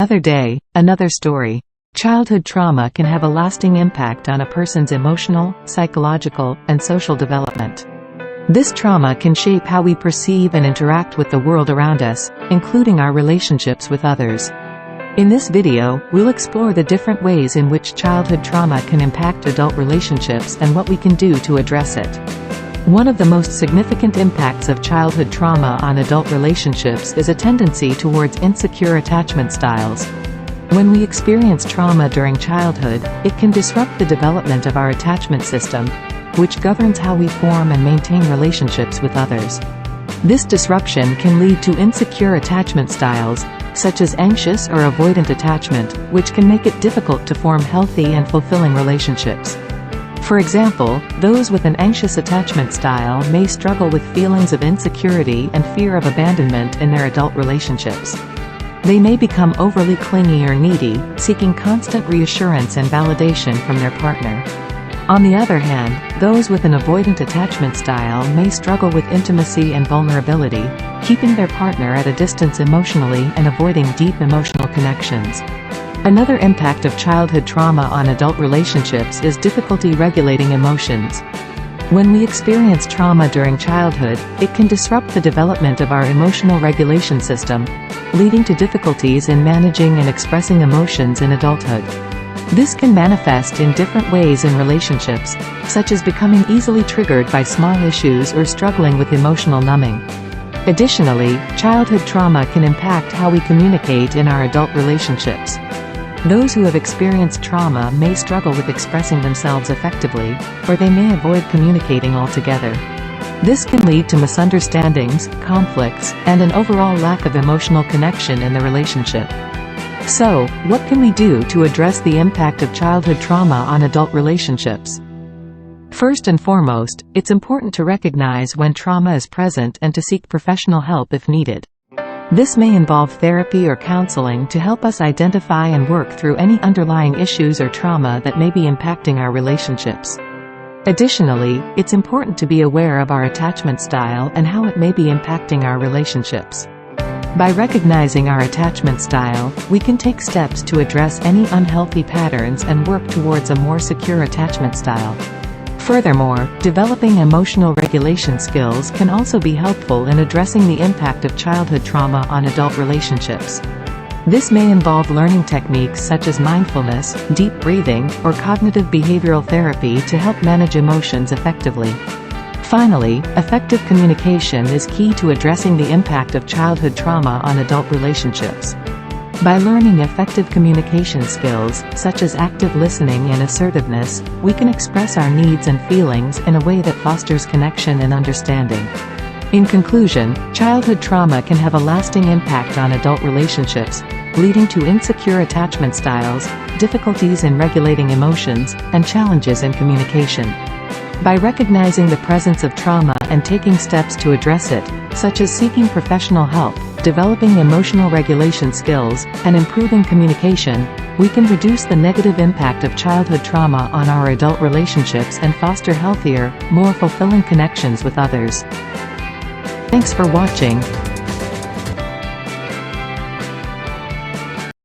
Another day, another story. Childhood trauma can have a lasting impact on a person's emotional, psychological, and social development. This trauma can shape how we perceive and interact with the world around us, including our relationships with others. In this video, we'll explore the different ways in which childhood trauma can impact adult relationships and what we can do to address it. One of the most significant impacts of childhood trauma on adult relationships is a tendency towards insecure attachment styles. When we experience trauma during childhood, it can disrupt the development of our attachment system, which governs how we form and maintain relationships with others. This disruption can lead to insecure attachment styles, such as anxious or avoidant attachment, which can make it difficult to form healthy and fulfilling relationships. For example, those with an anxious attachment style may struggle with feelings of insecurity and fear of abandonment in their adult relationships. They may become overly clingy or needy, seeking constant reassurance and validation from their partner. On the other hand, those with an avoidant attachment style may struggle with intimacy and vulnerability, keeping their partner at a distance emotionally and avoiding deep emotional connections. Another impact of childhood trauma on adult relationships is difficulty regulating emotions. When we experience trauma during childhood, it can disrupt the development of our emotional regulation system, leading to difficulties in managing and expressing emotions in adulthood. This can manifest in different ways in relationships, such as becoming easily triggered by small issues or struggling with emotional numbing. Additionally, childhood trauma can impact how we communicate in our adult relationships. Those who have experienced trauma may struggle with expressing themselves effectively, or they may avoid communicating altogether. This can lead to misunderstandings, conflicts, and an overall lack of emotional connection in the relationship. So, what can we do to address the impact of childhood trauma on adult relationships? First and foremost, it's important to recognize when trauma is present and to seek professional help if needed. This may involve therapy or counseling to help us identify and work through any underlying issues or trauma that may be impacting our relationships. Additionally, it's important to be aware of our attachment style and how it may be impacting our relationships. By recognizing our attachment style, we can take steps to address any unhealthy patterns and work towards a more secure attachment style. Furthermore, developing emotional regulation skills can also be helpful in addressing the impact of childhood trauma on adult relationships. This may involve learning techniques such as mindfulness, deep breathing, or cognitive behavioral therapy to help manage emotions effectively. Finally, effective communication is key to addressing the impact of childhood trauma on adult relationships. By learning effective communication skills, such as active listening and assertiveness, we can express our needs and feelings in a way that fosters connection and understanding. In conclusion, childhood trauma can have a lasting impact on adult relationships, leading to insecure attachment styles, difficulties in regulating emotions, and challenges in communication. By recognizing the presence of trauma and taking steps to address it, such as seeking professional help, developing emotional regulation skills, and improving communication, we can reduce the negative impact of childhood trauma on our adult relationships and foster healthier, more fulfilling connections with others. Thanks for watching.